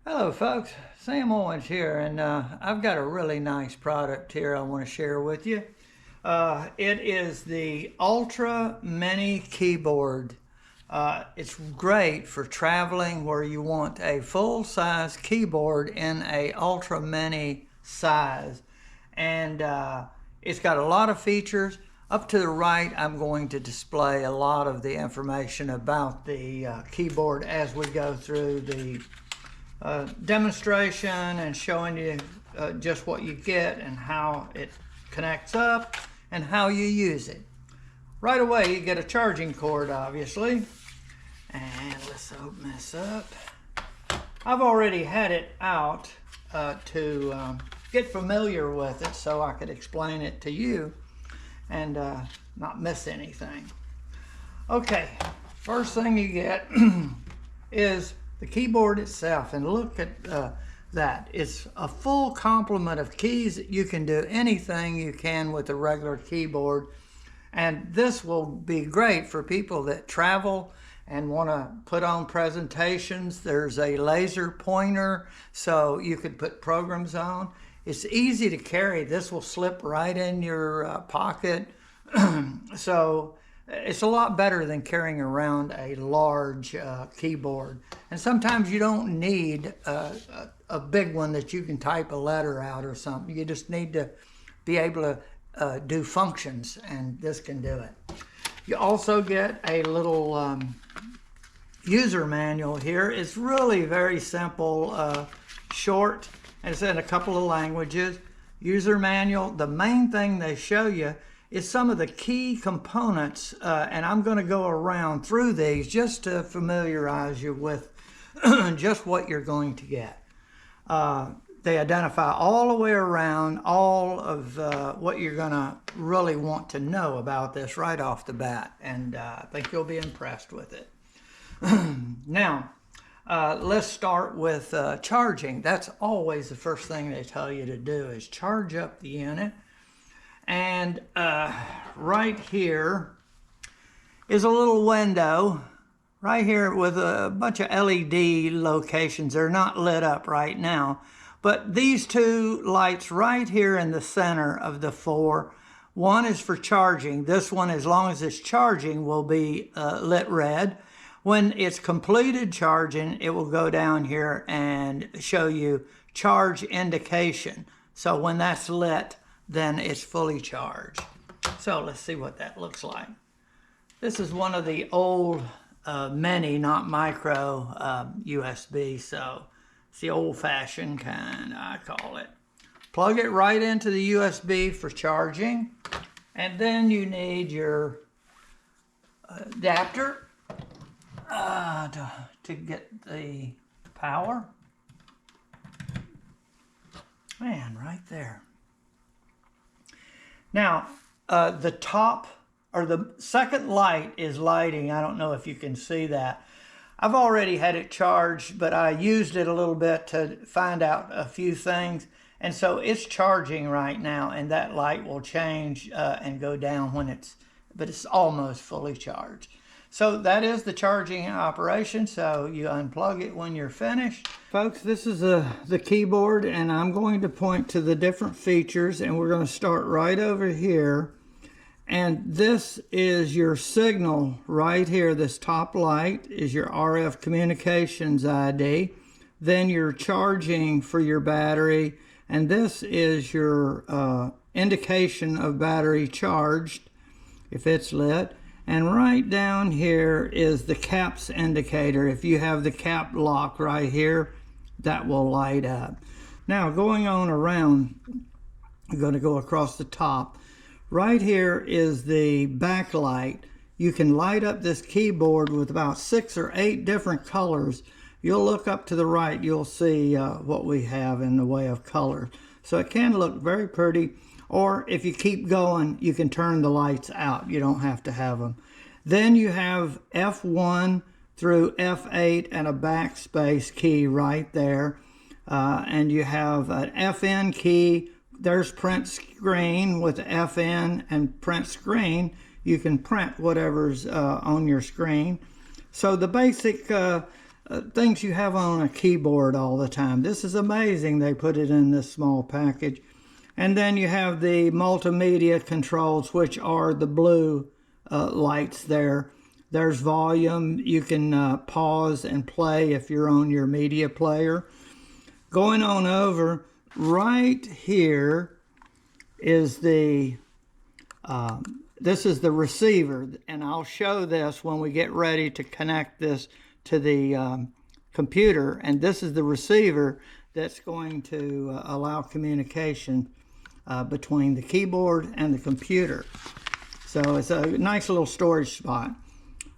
Hello folks, Sam Owens here, and I've got a really nice product here I want to share with you. It is the Ultra Mini Keyboard. It's great for traveling where you want a full-size keyboard in a Ultra Mini size, and it's got a lot of features. Up to the right, I'm going to display a lot of the information about the keyboard as we go through the demonstration and showing you just what you get and how it connects up and how you use it. Right away you get a charging cord, obviously, and let's open this up. I've already had it out to get familiar with it so I could explain it to you and not miss anything. Okay, first thing you get is the keyboard itself, and look at that. It's a full complement of keys. You can do anything you can with a regular keyboard, and this will be great for people that travel and want to put on presentations. There's a laser pointer so you could put programs on. It's easy to carry. This will slip right in your pocket. So it's a lot better than carrying around a large keyboard. And sometimes you don't need a big one that you can type a letter out or something. You just need to be able to do functions, and this can do it. You also get a little user manual here. It's really very simple, short, and it's in a couple of languages. User manual, the main thing they show you is some of the key components, and I'm going to go around through these just to familiarize you with just what you're going to get. They identify all the way around all of what you're going to really want to know about this right off the bat, and I think you'll be impressed with it. Now, let's start with charging. That's always the first thing they tell you to do, is charge up the unit. And right here is a little window right here with a bunch of LED locations. They're not lit up right now, but these two lights right here in the center of the four, one is for charging. This one, as long as it's charging, will be lit red. When it's completed charging, it will go down here and show you charge indication. So when that's lit, then it's fully charged. So let's see what that looks like. This is one of the old mini, not micro USB, so it's the old-fashioned kind, I call it. Plug it right into the USB for charging, and then you need your adapter to get the power. Man, right there. Now, the top, or the second light is lighting. I don't know if you can see that. I've already had it charged, but I used it a little bit to find out a few things. And so it's charging right now, and that light will change and go down when but it's almost fully charged. So that is the charging operation. So you unplug it when you're finished. Folks, this is the keyboard, and I'm going to point to the different features, and we're going to start right over here. And this is your signal right here. This top light is your RF communications ID. Then your charging for your battery, and this is your indication of battery charged if it's lit. And right down here is the caps indicator. If you have the cap lock right here, that will light up. Now, going on around, I'm going to go across the top. Right here is the backlight. You can light up this keyboard with about 6 or 8 different colors. You'll look up to the right, you'll see what we have in the way of color. So it can look very pretty. Or if you keep going, you can turn the lights out. You don't have to have them. Then you have F1 through F8 and a backspace key right there. And you have an FN key. There's print screen with FN and print screen. You can print whatever's on your screen. So the basic things you have on a keyboard all the time. This is amazing they put it in this small package. And then you have the multimedia controls, which are the blue lights there. There's volume. You can pause and play if you're on your media player. Going on over, right here is the, this is the receiver. And I'll show this when we get ready to connect this to the computer. And this is the receiver that's going to allow communication between the keyboard and the computer. So it's a nice little storage spot.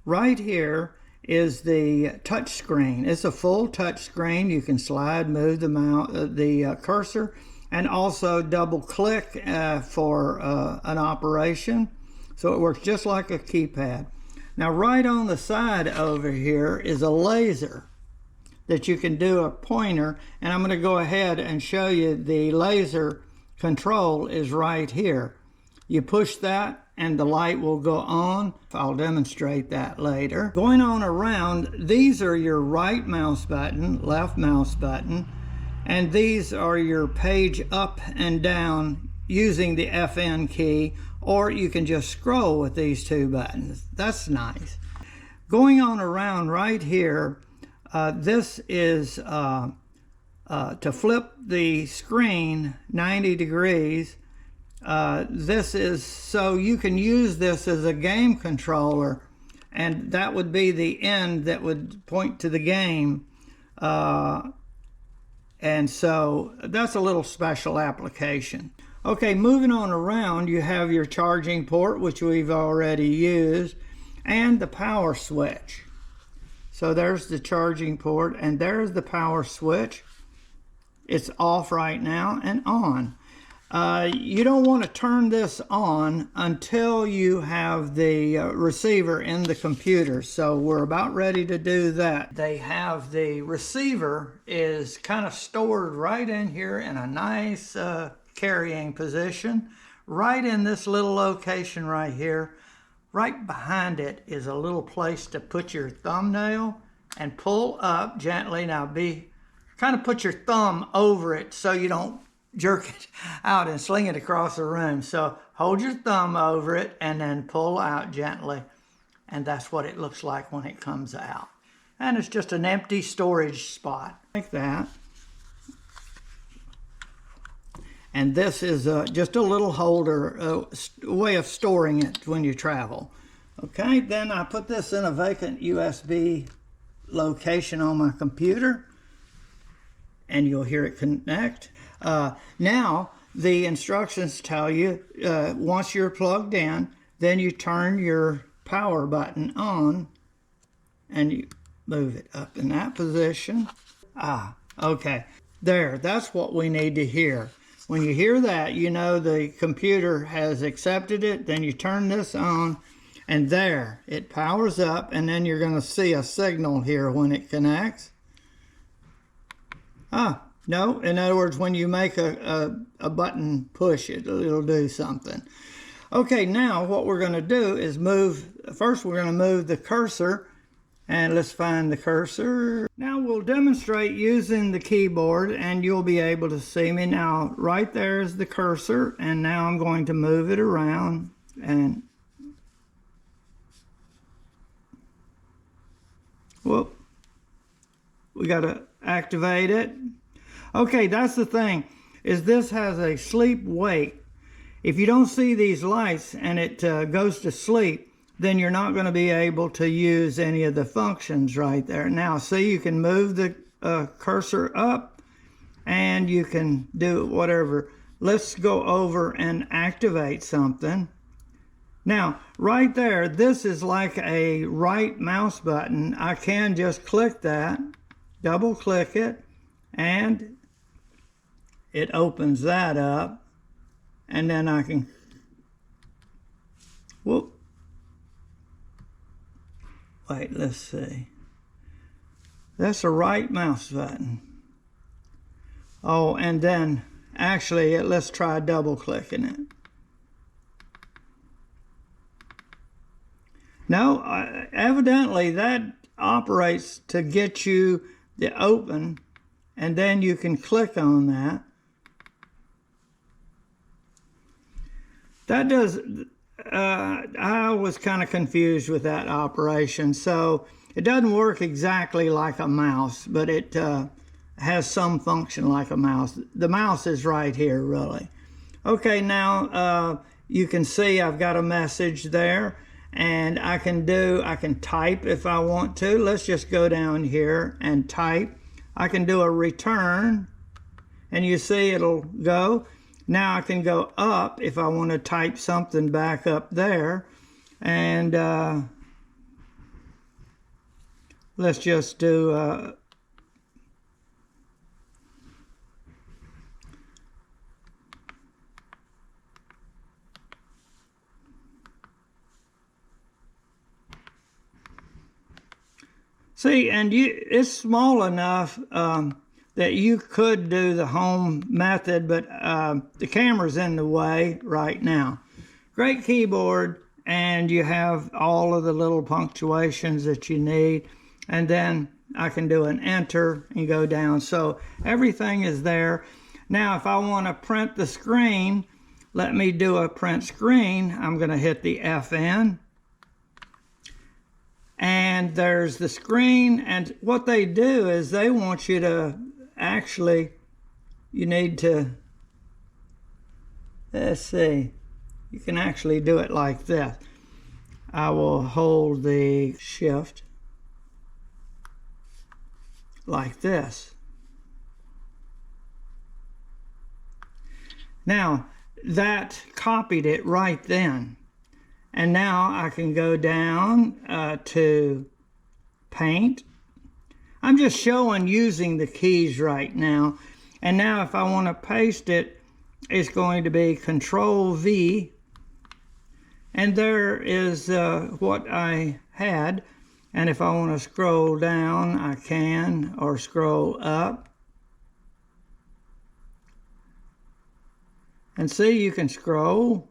Right here is the touch screen. It's a full touch screen. You can slide, move the cursor, and also double click for an operation. So it works just like a keypad. Now right on the side over here is a laser that you can do a pointer, and I'm going to go ahead and show you the laser control is right here. You push that and the light will go on. I'll demonstrate that later. Going on around, these are your right mouse button, left mouse button, and these are your page up and down using the FN key, or you can just scroll with these two buttons. That's nice. Going on around right here, this is to flip the screen 90 degrees. This is so you can use this as a game controller, and that would be the end that would point to the game. And so that's a little special application. Okay, moving on around, you have your charging port, which we've already used, and the power switch. So there's the charging port, and there's the power switch. It's off right now and on. You don't want to turn this on until you have the receiver in the computer. So we're about ready to do that. They have the receiver is kind of stored right in here in a nice carrying position, right in this little location right here. Right behind it is a little place to put your thumbnail and pull up gently. Now kind of put your thumb over it so you don't jerk it out and sling it across the room. So hold your thumb over it and then pull out gently. And that's what it looks like when it comes out. And it's just an empty storage spot like that. And this is just a little holder, a way of storing it when you travel. Okay, then I put this in a vacant USB location on my computer, and you'll hear it connect. Now, the instructions tell you, once you're plugged in, then you turn your power button on, and you move it up in that position. Okay, there, that's what we need to hear. When you hear that, you know the computer has accepted it. Then you turn this on, and there, it powers up, and then you're going to see a signal here when it connects. No, in other words, when you make a button push, it'll do something. Okay, now what we're going to do is first we're going to move the cursor, and let's find the cursor. Now we'll demonstrate using the keyboard, and you'll be able to see me. Now right there is the cursor, and now I'm going to move it around, and whoop, we got to activate it. Okay, that's the thing, is this has a sleep wake. If you don't see these lights and it goes to sleep, then you're not going to be able to use any of the functions right there. Now, see, you can move the cursor up, and you can do whatever. Let's go over and activate something. Now, right there, this is like a right mouse button. I can just click that, double click it, and it opens that up, and then I can, whoop. Wait, let's see. That's a right mouse button. Oh, and then actually, let's try double clicking it. No, evidently that operates to get you the open, and then you can click on that. That does, I was kind of confused with that operation. So it doesn't work exactly like a mouse, but it has some function like a mouse. The mouse is right here, really. Okay, now you can see I've got a message there, and I can type if I want to. Let's just go down here and type. I can do a return, and you see it'll go. Now I can go up if I want to type something back up there, and let's just do see, and it's small enough that you could do the home method, but the camera's in the way right now. Great keyboard, and you have all of the little punctuations that you need, and then I can do an enter and go down. So everything is there. Now if I want to print the screen, let me do a print screen. I'm going to hit the FN. And there's the screen, and what they do is they want you to actually, you need to, let's see, you can actually do it like this. I will hold the shift like this. Now that copied it right then. And now I can go down to paint. I'm just showing using the keys right now. And now if I want to paste it, it's going to be Control V. And there is what I had. And if I want to scroll down, I can, or scroll up. And see, you can scroll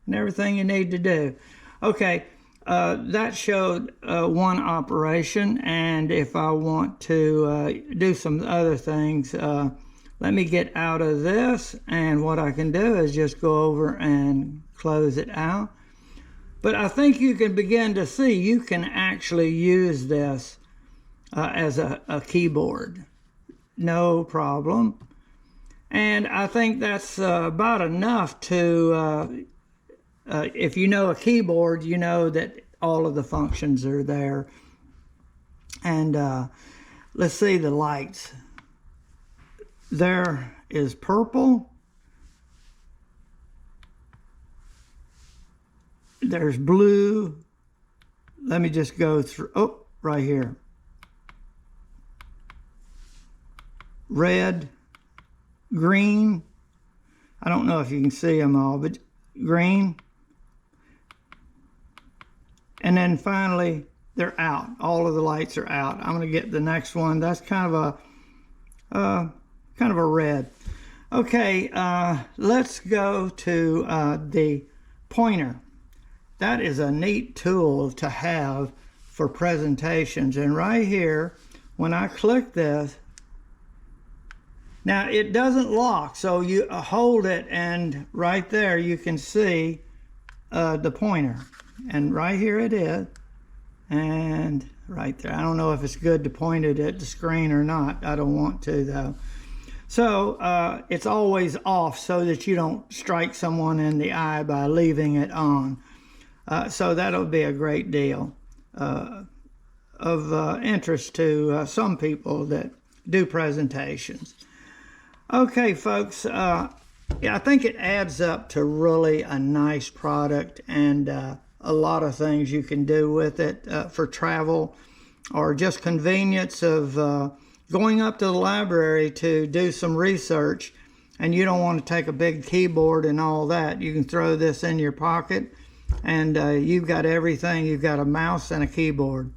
and everything you need to do. Okay, that showed one operation, and if I want to do some other things, let me get out of this, and what I can do is just go over and close it out. But I think you can begin to see you can actually use this as a keyboard, no problem. And I think that's about enough to if you know a keyboard, you know that all of the functions are there. And let's see the lights. There is purple. There's blue. Let me just go through, oh, right here. Red, green. I don't know if you can see them all, but green. And then finally, they're out. All of the lights are out. I'm going to get the next one. That's kind of a red. Okay, let's go to the pointer. That is a neat tool to have for presentations. And right here, when I click this, now it doesn't lock, so you hold it, and right there you can see the pointer. And right here it is, and right there. I don't know if it's good to point it at the screen or not. I don't want to though. So it's always off so that you don't strike someone in the eye by leaving it on. So that'll be a great deal of interest to some people that do presentations. Okay, folks, yeah, I think it adds up to really a nice product, and a lot of things you can do with it for travel or just convenience of going up to the library to do some research, and you don't want to take a big keyboard and all that. You can throw this in your pocket, and you've got everything. You've got a mouse and a keyboard.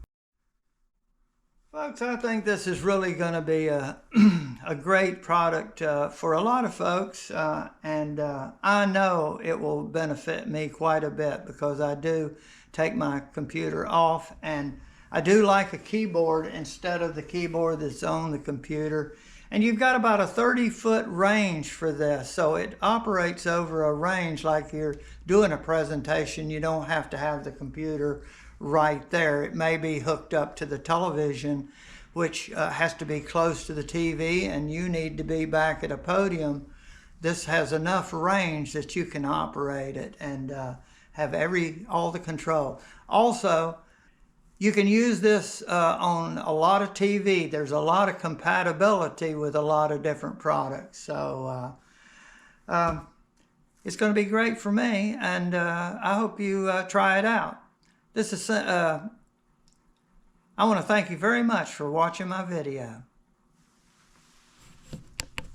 Folks, I think this is really going to be a great product for a lot of folks, and I know it will benefit me quite a bit because I do take my computer off and I do like a keyboard instead of the keyboard that's on the computer. And you've got about a 30-foot range for this, so it operates over a range like you're doing a presentation. You don't have to have the computer right there. It may be hooked up to the television, which has to be close to the TV, and you need to be back at a podium. This has enough range that you can operate it and have all the control. Also, you can use this on a lot of TV. There's a lot of compatibility with a lot of different products. So it's going to be great for me, and I hope you try it out. I want to thank you very much for watching my video.